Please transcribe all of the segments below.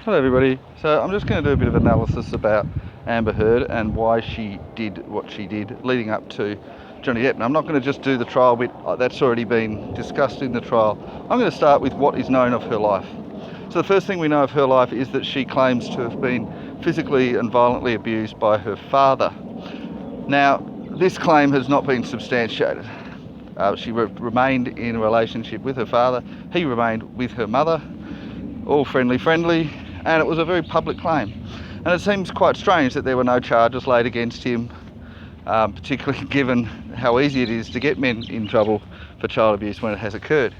Hello everybody. So I'm just going to do a bit of analysis about Amber Heard and why she did what she did leading up to Johnny Depp. Now, I'm not going to just do the trial bit, that's already been discussed in the trial. I'm going to start with what is known of her life. So the first thing we know of her life is that she claims to have been physically and violently abused by her father. Now, this claim has not been substantiated. She remained in a relationship with her father. He remained with her mother, all friendly, and it was a very public claim. And it seems quite strange that there were no charges laid against him, particularly given how easy it is to get men in trouble for child abuse when it has occurred.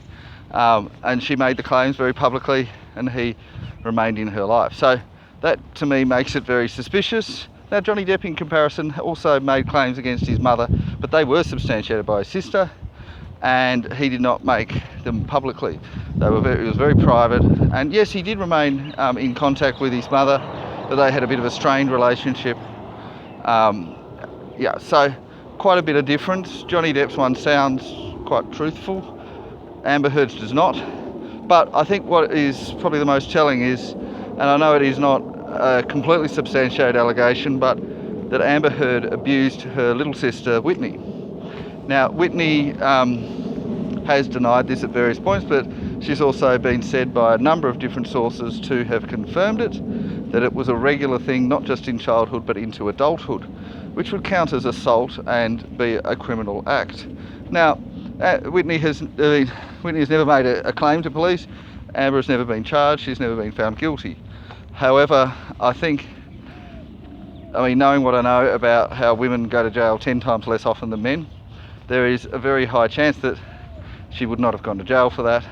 And she made the claims very publicly, and he remained in her life. So that, to me, makes it very suspicious. Now, Johnny Depp, in comparison, also made claims against his mother, but they were substantiated by his sister, and he did not make them publicly. It was very private, and yes, he did remain in contact with his mother, but they had a bit of a strained relationship. So quite a bit of difference. Johnny Depp's one sounds quite truthful, Amber Heard's does not. But I think what is probably the most telling is, and I know it is not a completely substantiated allegation, but that Amber Heard abused her little sister Whitney. Now, Whitney has denied this at various points, but she's also been said by a number of different sources to have confirmed it, that it was a regular thing, not just in childhood, but into adulthood, which would count as assault and be a criminal act. Now, Whitney has never made a claim to police. Amber has never been charged. She's never been found guilty. However, knowing what I know about how women go to jail 10 times less often than men, there is a very high chance that she would not have gone to jail for that.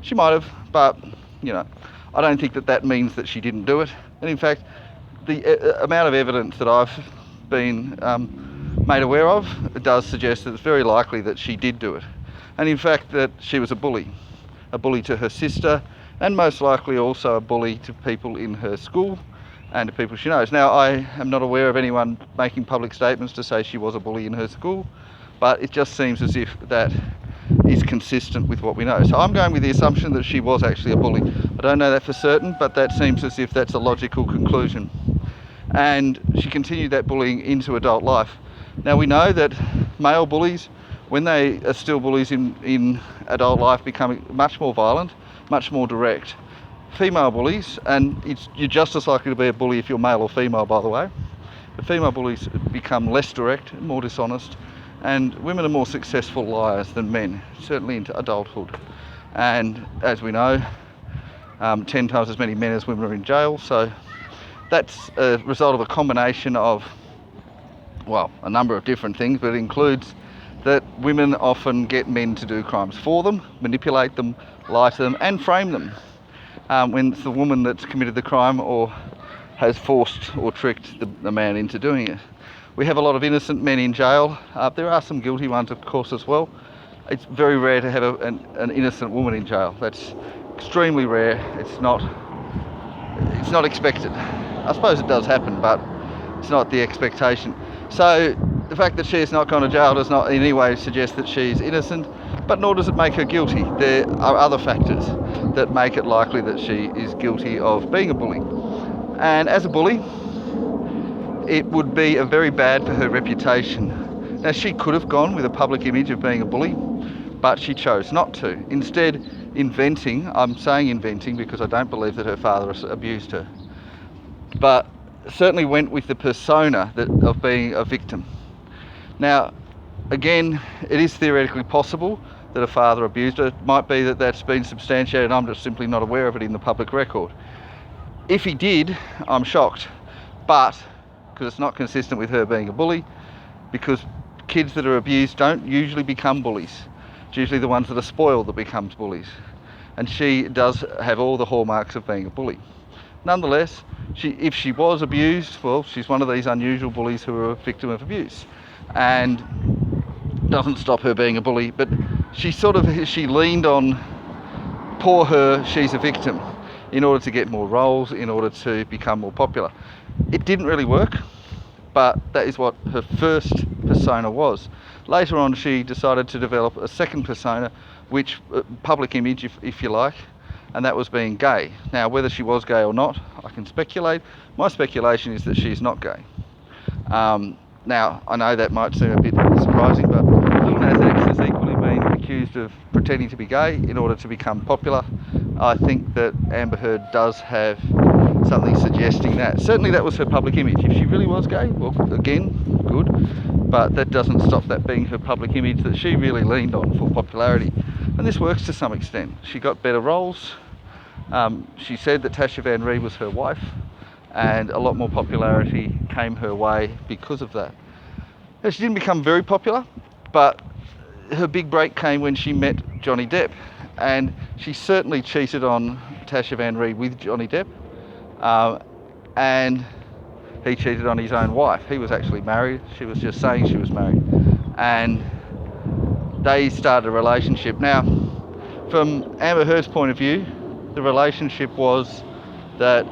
She might have, but I don't think that means that she didn't do it. And in fact, the amount of evidence that I've been made aware of, it does suggest that it's very likely that she did do it. And in fact, that she was a bully to her sister, and most likely also a bully to people in her school and to people she knows. Now, I am not aware of anyone making public statements to say she was a bully in her school, but it just seems as if that is consistent with what we know. So I'm going with the assumption that she was actually a bully. I don't know that for certain, but that seems as if that's a logical conclusion. And she continued that bullying into adult life. Now, we know that male bullies, when they are still bullies in adult life, become much more violent, much more direct. Female bullies, and you're just as likely to be a bully if you're male or female, by the way, but female bullies become less direct, more dishonest, and women are more successful liars than men, certainly into adulthood. And as we know, 10 times as many men as women are in jail, so that's a result of a combination of, a number of different things, but it includes that women often get men to do crimes for them, manipulate them, lie to them, and frame them. When it's the woman that's committed the crime or has forced or tricked the man into doing it. We have a lot of innocent men in jail. There are some guilty ones, of course, as well. It's very rare to have an innocent woman in jail. That's extremely rare. It's not expected. I suppose it does happen, but it's not the expectation. So the fact that she has not gone to jail does not in any way suggest that she's innocent, but nor does it make her guilty. There are other factors that make it likely that she is guilty of being a bully. And as a bully, it would be very bad for her reputation. Now, she could have gone with a public image of being a bully, but she chose not to. Instead, I'm saying inventing because I don't believe that her father abused her, but certainly went with the persona of being a victim. Now, again, it is theoretically possible that a father abused her. It might be that that's been substantiated, I'm just simply not aware of it in the public record. If he did, I'm shocked, but because it's not consistent with her being a bully, because kids that are abused don't usually become bullies. It's usually the ones that are spoiled that becomes bullies. And she does have all the hallmarks of being a bully. Nonetheless, if she was abused, she's one of these unusual bullies who are a victim of abuse. And doesn't stop her being a bully, but she leaned on poor her, she's a victim, in order to get more roles, in order to become more popular. It didn't really work, but that is what her first persona was. Later on, she decided to develop a second persona, which public image, if you like, and that was being gay. Now, whether she was gay or not, I can speculate. My speculation is that she's not gay. Now, I know that might seem a bit surprising, but Lil Nas X has equally been accused of pretending to be gay in order to become popular. I think that Amber Heard does have something suggesting that. Certainly that was her public image. If she really was gay, well, again, good, but that doesn't stop that being her public image that she really leaned on for popularity. And this works to some extent. She got better roles. She said that Tasha Van Ree was her wife, and a lot more popularity came her way because of that. Now, she didn't become very popular, but her big break came when she met Johnny Depp, and she certainly cheated on Tasha Van Ree with Johnny Depp, and he cheated on his own wife. He was actually married. She was just saying she was married, and they started a relationship. Now, from Amber Heard's point of view, the relationship was that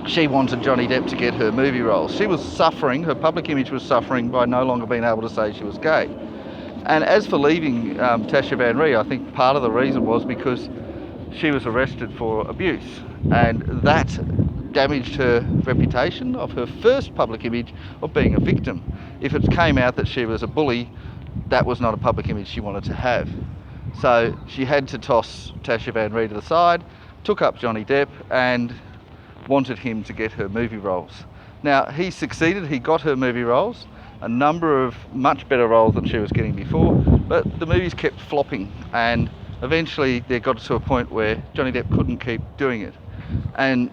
she wanted Johnny Depp to get her movie roles. She was suffering, her public image was suffering by no longer being able to say she was gay. And as for leaving Tasha Van Ree, I think part of the reason was because she was arrested for abuse, and that damaged her reputation of her first public image of being a victim. If it came out that she was a bully, that was not a public image she wanted to have. So she had to toss Tasha Van Ree to the side, took up Johnny Depp, and wanted him to get her movie roles. Now, he succeeded. He got her movie roles, a number of much better roles than she was getting before, but the movies kept flopping, and eventually they got to a point where Johnny Depp couldn't keep doing it. And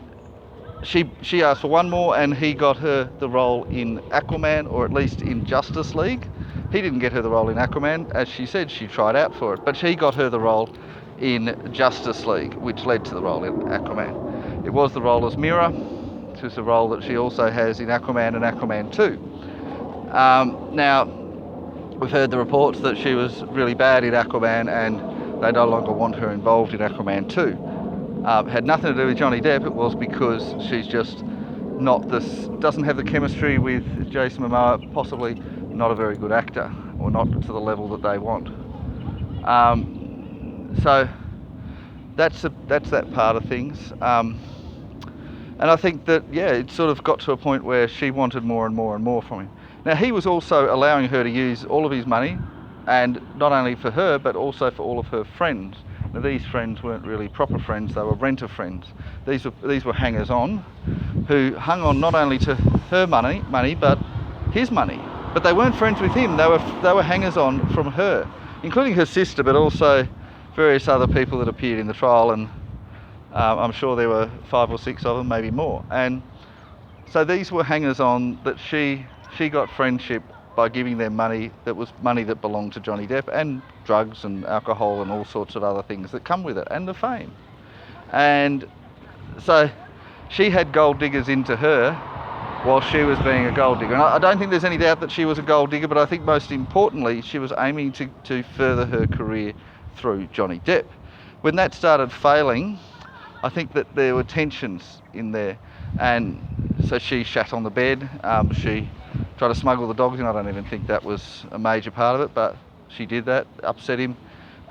she asked for one more, and he got her the role in Aquaman, or at least in Justice League. He didn't get her the role in Aquaman. As she said, she tried out for it, but he got her the role in Justice League, which led to the role in Aquaman. It was the role as Mira, which is the role that she also has in Aquaman and Aquaman 2. Now, we've heard the reports that she was really bad in Aquaman, and they no longer want her involved in Aquaman 2. Had nothing to do with Johnny Depp. It was because she's just doesn't have the chemistry with Jason Momoa, possibly not a very good actor, or not to the level that they want. So that's that part of things. And I think that, yeah, it sort of got to a point where she wanted more and more and more from him. Now, he was also allowing her to use all of his money, and not only for her, but also for all of her friends. Now, these friends weren't really proper friends, they were renter friends. These were hangers-on, who hung on not only to her money, but his money. But they weren't friends with him, they were hangers-on from her, including her sister, but also various other people that appeared in the trial, and I'm sure there were 5 or 6 of them, maybe more. And so these were hangers-on that she got friendship by giving them money that was money that belonged to Johnny Depp, and drugs and alcohol and all sorts of other things that come with it, and the fame. And so she had gold diggers into her while she was being a gold digger. And I don't think there's any doubt that she was a gold digger, but I think most importantly she was aiming to further her career through Johnny Depp. When that started failing, I think that there were tensions in there, and so she shat on the bed. She tried to smuggle the dogs in. I don't even think that was a major part of it, but she did that, upset him.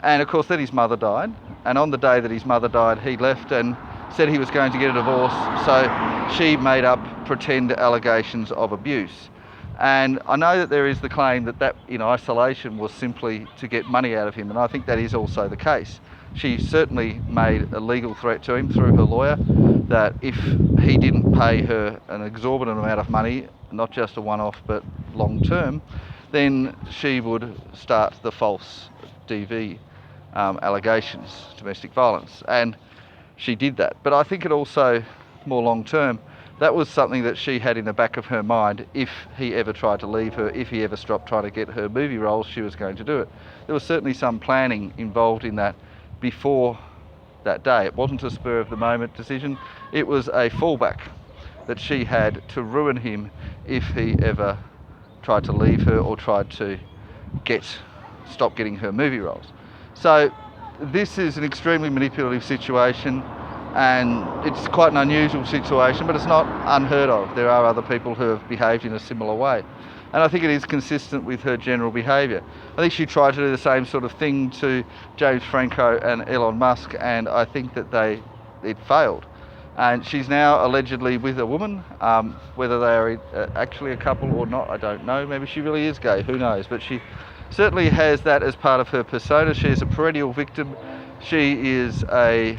And of course then his mother died, and on the day that his mother died he left and said he was going to get a divorce, so she made up pretend allegations of abuse. And I know that there is the claim that in isolation was simply to get money out of him, and I think that is also the case. She certainly made a legal threat to him through her lawyer that if he didn't pay her an exorbitant amount of money, not just a one-off but long-term, then she would start the false DV allegations, domestic violence. And she did that. But I think it also, more long-term, that was something that she had in the back of her mind. If he ever tried to leave her, if he ever stopped trying to get her movie roles, she was going to do it. There was certainly some planning involved in that before that day. It wasn't a spur of the moment decision. It was a fallback that she had to ruin him if he ever tried to leave her or tried to stop getting her movie roles. So this is an extremely manipulative situation, and it's quite an unusual situation, but it's not unheard of. There are other people who have behaved in a similar way. and I think it is consistent with her general behaviour. I think she tried to do the same sort of thing to James Franco and Elon Musk, and I think that it failed. And she's now allegedly with a woman. Whether they are actually a couple or not, I don't know. Maybe she really is gay, who knows? But she certainly has that as part of her persona. She is a perennial victim. She is a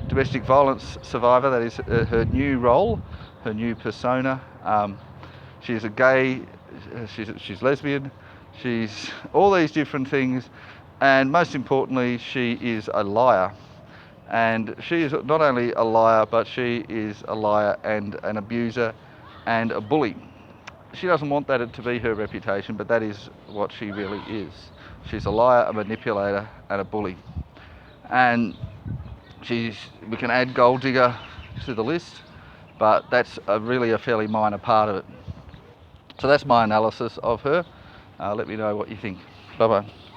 domestic violence survivor. That is her new role, her new persona. She's a gay, she's lesbian, she's all these different things, and most importantly, she is a liar. And she is not only a liar, but she is a liar and an abuser and a bully. She doesn't want that to be her reputation, but that is what she really is. She's a liar, a manipulator, and a bully. And we can add gold digger to the list, but that's really a fairly minor part of it. So that's my analysis of her. Let me know what you think. Bye bye.